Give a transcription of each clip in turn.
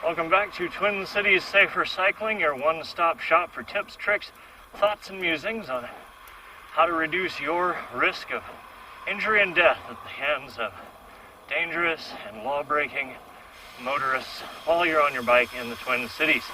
Welcome back to Twin Cities Safer Cycling, your one-stop shop for tips, tricks, thoughts, and musings on how to reduce your risk of injury and death at the hands of dangerous and law-breaking motorists while you're on your bike in the Twin Cities.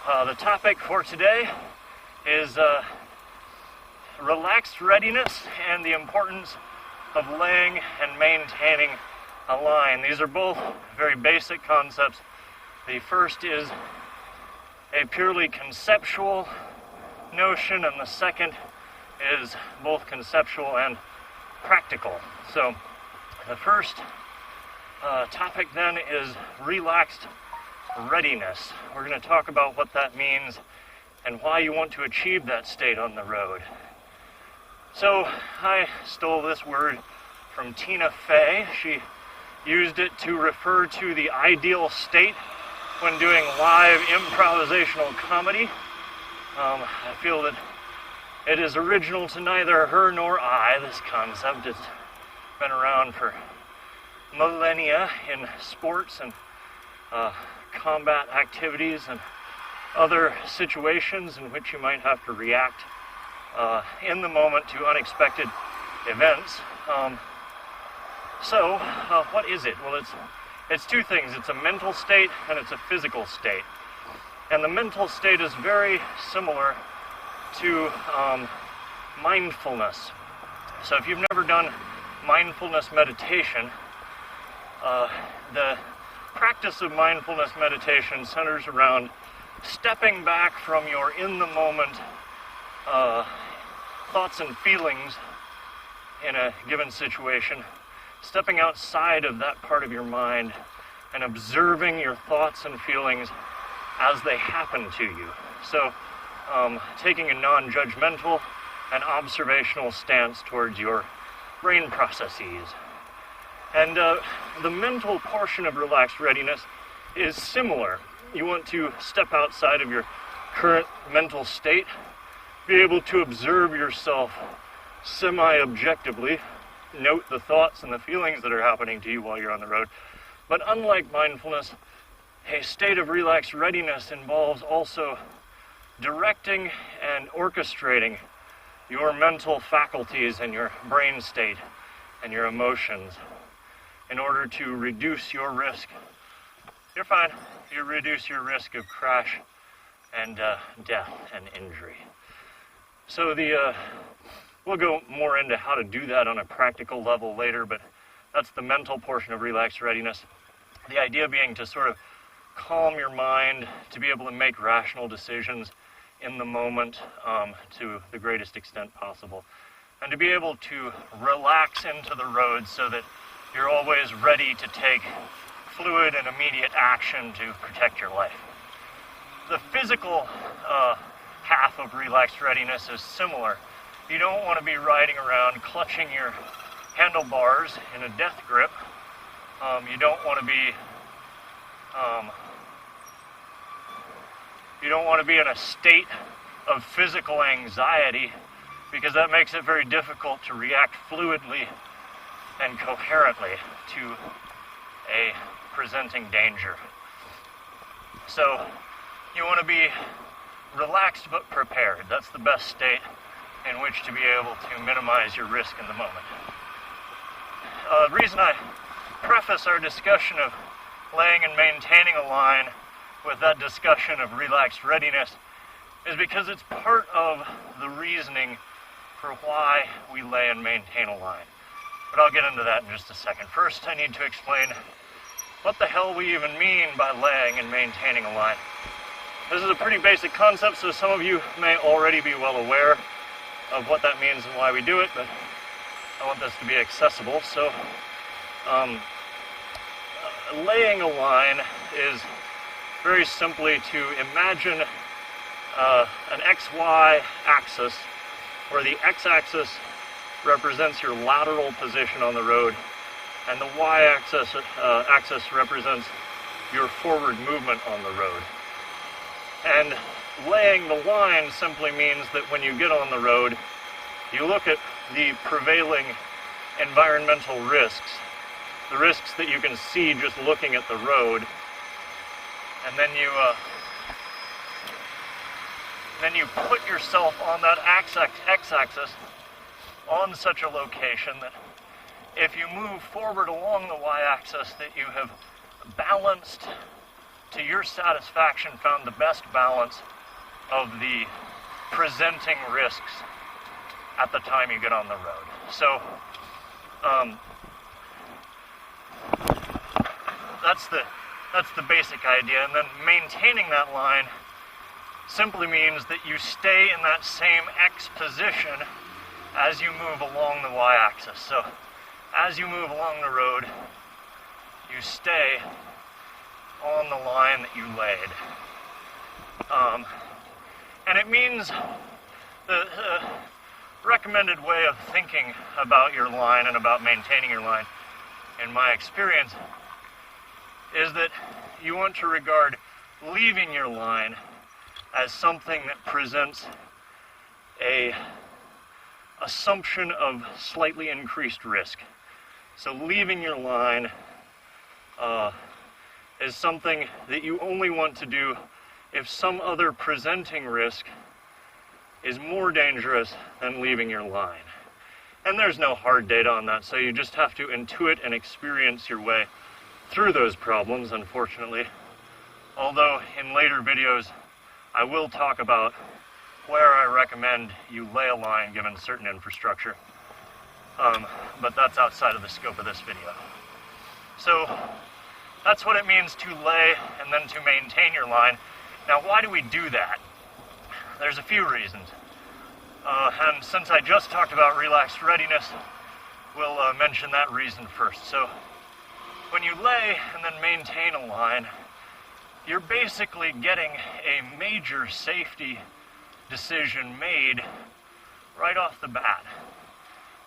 The topic for today is relaxed readiness and the importance of laying and maintaining a line. These are both very basic concepts. The first is a purely conceptual notion, and the second is both conceptual and practical. So the first topic then is relaxed readiness. We're going to talk about what that means and why you want to achieve that state on the road. So I stole this word from Tina Fey. She used it to refer to the ideal state when doing live improvisational comedy. I feel that it is original to neither her nor I, this concept. It's been around for millennia in sports and combat activities and other situations in which you might have to react in the moment to unexpected events. So what is it? Well, it's two things. It's a mental state and it's a physical state. And the mental state is very similar to mindfulness. So if you've never done mindfulness meditation, the practice of mindfulness meditation centers around stepping back from your in-the-moment thoughts and feelings in a given situation, stepping outside of that part of your mind and observing your thoughts and feelings as they happen to you. So taking a non-judgmental and observational stance towards your brain processes. And the mental portion of relaxed readiness is similar. You want to step outside of your current mental state, be able to observe yourself semi-objectively, note the thoughts and the feelings that are happening to you while you're on the road. But unlike mindfulness, a state of relaxed readiness involves also directing and orchestrating your mental faculties and your brain state and your emotions in order to reduce your risk. You're fine. You reduce your risk of crash and death and injury. So we'll go more into how to do that on a practical level later, but that's the mental portion of relaxed readiness. The idea being to sort of calm your mind, to be able to make rational decisions in the moment to the greatest extent possible, and to be able to relax into the road so that you're always ready to take fluid and immediate action to protect your life. The physical half of relaxed readiness is similar. You don't want to be riding around clutching your handlebars in a death grip. You don't want to be in a state of physical anxiety, because that makes it very difficult to react fluidly and coherently to a presenting danger. So you want to be relaxed but prepared. That's the best state in which to be able to minimize your risk in the moment. The reason I preface our discussion of laying and maintaining a line with that discussion of relaxed readiness is because it's part of the reasoning for why we lay and maintain a line. But I'll get into that in just a second. First, I need to explain what the hell we even mean by laying and maintaining a line. This is a pretty basic concept, so some of you may already be well aware of what that means and why we do it, but I want this to be accessible. So laying a line is very simply to imagine an XY axis where the x-axis represents your lateral position on the road and the y-axis represents your forward movement on the road. And laying the line simply means that when you get on the road, you look at the prevailing environmental risks, the risks that you can see just looking at the road, and then you put yourself on that x-axis on such a location that if you move forward along the y-axis, that you have balanced to your satisfaction, found the best balance of the presenting risks at the time you get on the road. So that's the basic idea. And then maintaining that line simply means that you stay in that same X position as you move along the y-axis. So as you move along the road, you stay on the line that you laid. And it means the recommended way of thinking about your line and about maintaining your line, in my experience, is that you want to regard leaving your line as something that presents a assumption of slightly increased risk. So leaving your line is something that you only want to do if some other presenting risk is more dangerous than leaving your line. And there's no hard data on that, so you just have to intuit and experience your way through those problems, unfortunately. Although in later videos, I will talk about where I recommend you lay a line given certain infrastructure. But that's outside of the scope of this video. So that's what it means to lay and then to maintain your line. Now, why do we do that? There's a few reasons. And since I just talked about relaxed readiness, we'll mention that reason first. So when you lay and then maintain a line, you're basically getting a major safety decision made right off the bat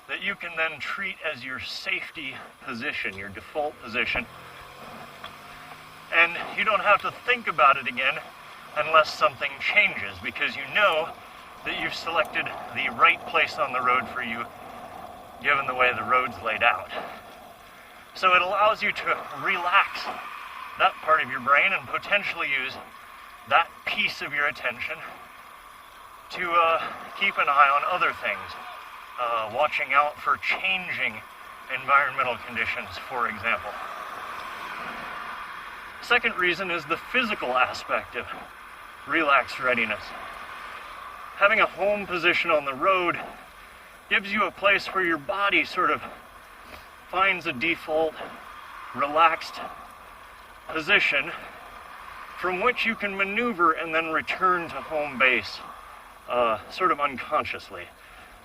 that you can then treat as your safety position, your default position. And you don't have to think about it again unless something changes, because you know that you've selected the right place on the road for you, given the way the road's laid out. So it allows you to relax that part of your brain and potentially use that piece of your attention to keep an eye on other things, watching out for changing environmental conditions, for example. Second reason is the physical aspect of relaxed readiness. Having a home position on the road gives you a place where your body sort of finds a default, relaxed position from which you can maneuver and then return to home base sort of unconsciously.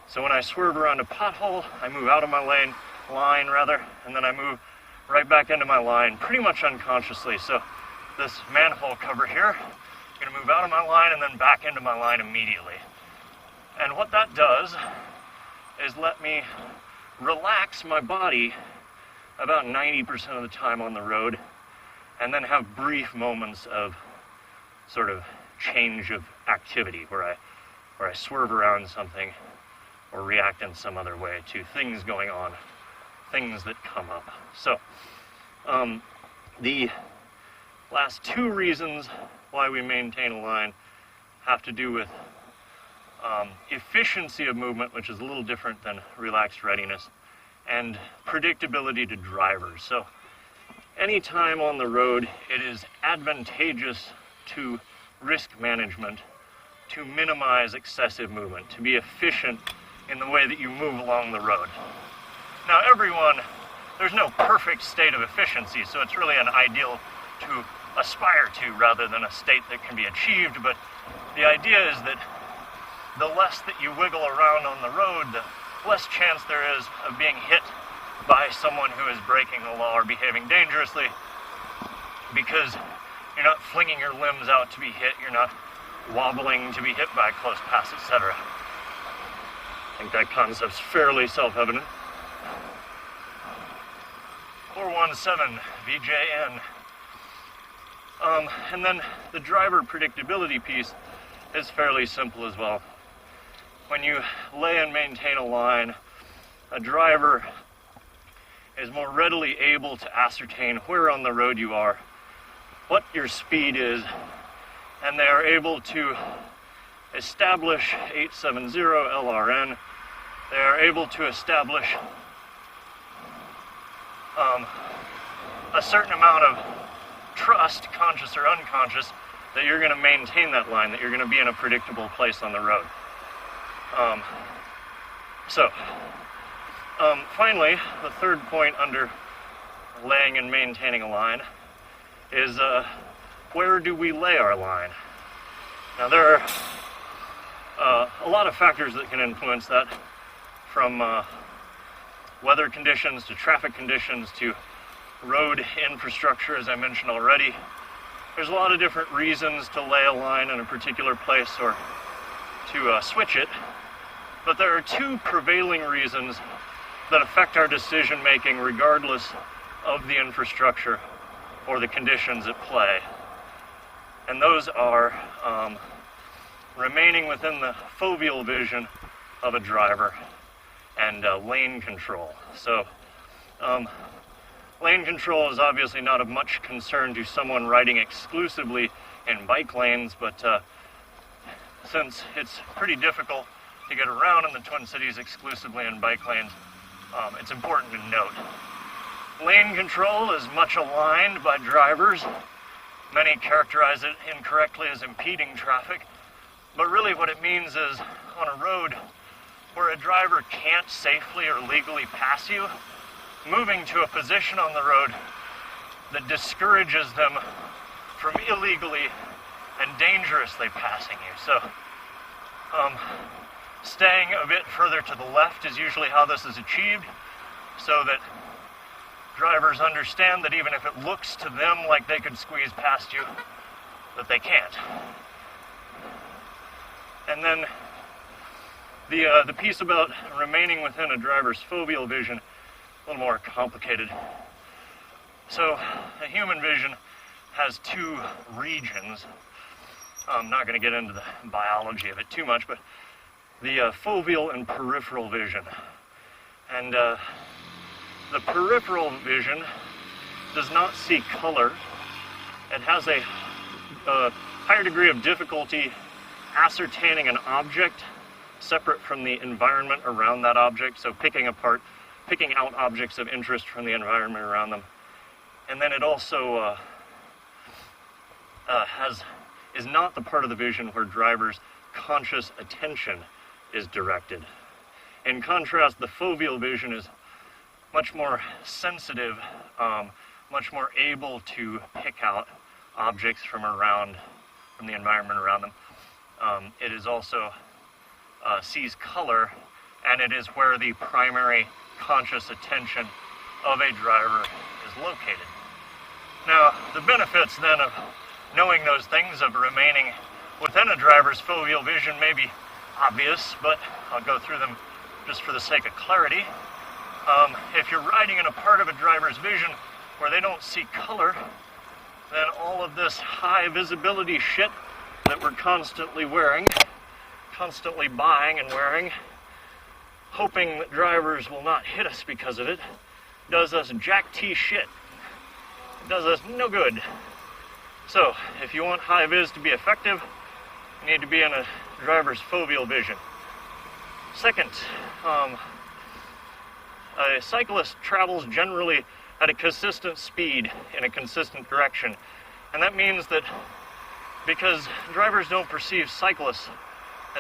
So when I swerve around a pothole, I move out of my line, and then I move right back into my line pretty much unconsciously. So this manhole cover here, I'm going to move out of my line and then back into my line immediately. And what that does is let me relax my body about 90% of the time on the road, and then have brief moments of sort of change of activity where I swerve around something or react in some other way to things going on, things that come up. So the last two reasons why we maintain a line have to do with efficiency of movement, which is a little different than relaxed readiness, and predictability to drivers. So anytime on the road, it is advantageous to risk management to minimize excessive movement, to be efficient in the way that you move along the road. Now there's no perfect state of efficiency, so it's really an ideal to aspire to rather than a state that can be achieved, but the idea is that the less that you wiggle around on the road, the less chance there is of being hit by someone who is breaking the law or behaving dangerously, because you're not flinging your limbs out to be hit, you're not wobbling to be hit by a close pass, etc. I think that concept's fairly self-evident. 417 VJN. And then the driver predictability piece is fairly simple as well. When you lay and maintain a line, a driver is more readily able to ascertain where on the road you are what your speed is, and they are able to establish 870 LRN. They are able to establish a certain amount of trust, conscious or unconscious, that you're going to maintain that line, that you're going to be in a predictable place on the road. Finally, the third point under laying and maintaining a line is where do we lay our line? Now there are a lot of factors that can influence that, from weather conditions to traffic conditions to road infrastructure, as I mentioned already. There's a lot of different reasons to lay a line in a particular place or to switch it, but there are two prevailing reasons that affect our decision making regardless of the infrastructure or the conditions at play. And those are remaining within the foveal vision of a driver and lane control. So lane control is obviously not of much concern to someone riding exclusively in bike lanes, but since it's pretty difficult to get around in the Twin Cities exclusively in bike lanes, it's important to note. Lane control is much aligned by drivers. Many characterize it incorrectly as impeding traffic, but really what it means is on a road where a driver can't safely or legally pass you, moving to a position on the road that discourages them from illegally and dangerously passing you. So, staying a bit further to the left is usually how this is achieved, so that drivers understand that even if it looks to them like they could squeeze past you, that they can't. And then the piece about remaining within a driver's foveal vision, a little more complicated. So a human vision has two regions. I'm not going to get into the biology of it too much, but the foveal and peripheral vision. And the peripheral vision does not see color. It has a higher degree of difficulty ascertaining an object separate from the environment around that object, so picking out objects of interest from the environment around them. And then it also is not the part of the vision where drivers' conscious attention is directed. In contrast, the foveal vision is much more sensitive, much more able to pick out objects from the environment around them. It is also sees color, and it is where the primary conscious attention of a driver is located. Now, the benefits then of knowing those things, of remaining within a driver's foveal vision, may be obvious, but I'll go through them just for the sake of clarity. If you're riding in a part of a driver's vision where they don't see color, then all of this high visibility shit that we're constantly wearing, constantly buying and wearing, hoping that drivers will not hit us because of it, does us jack T shit. It does us no good. So, if you want high vis to be effective, you need to be in a driver's foveal vision. Second, a cyclist travels generally at a consistent speed in a consistent direction. And that means that because drivers don't perceive cyclists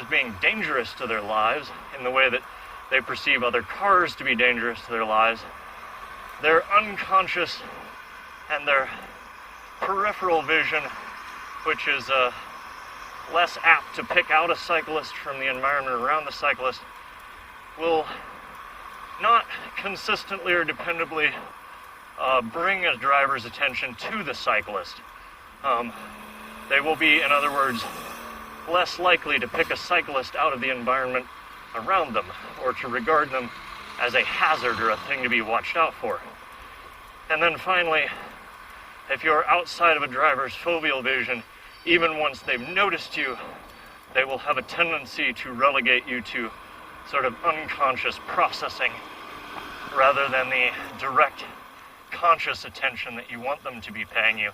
as being dangerous to their lives in the way that they perceive other cars to be dangerous to their lives, their unconscious and their peripheral vision, which is less apt to pick out a cyclist from the environment around the cyclist, will not consistently or dependably bring a driver's attention to the cyclist. They will be, in other words, less likely to pick a cyclist out of the environment around them, or to regard them as a hazard or a thing to be watched out for. And then finally, if you're outside of a driver's foveal vision, even once they've noticed you, they will have a tendency to relegate you to sort of unconscious processing rather than the direct conscious attention that you want them to be paying you.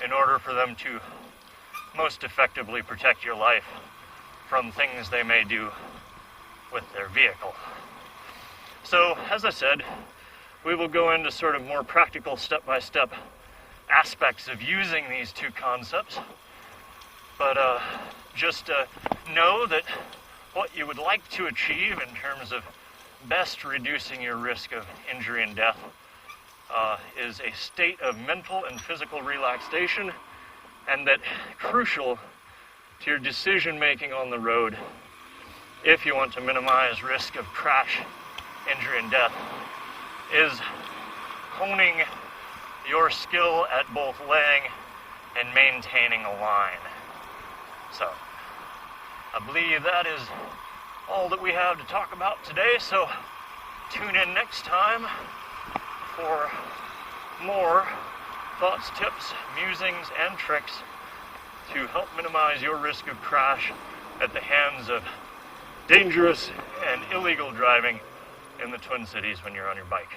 in order for them to most effectively protect your life from things they may do with their vehicle. So, as I said, we will go into sort of more practical step-by-step aspects of using these two concepts. But just know that what you would like to achieve in terms of best reducing your risk of injury and death is a state of mental and physical relaxation, and that crucial to your decision making on the road, if you want to minimize risk of crash, injury, and death, is honing your skill at both laying and maintaining a line. So, I believe that is all that we have to talk about today, so tune in next time for more thoughts, tips, musings, and tricks to help minimize your risk of crash at the hands of dangerous and illegal driving in the Twin Cities when you're on your bike.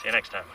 See you next time.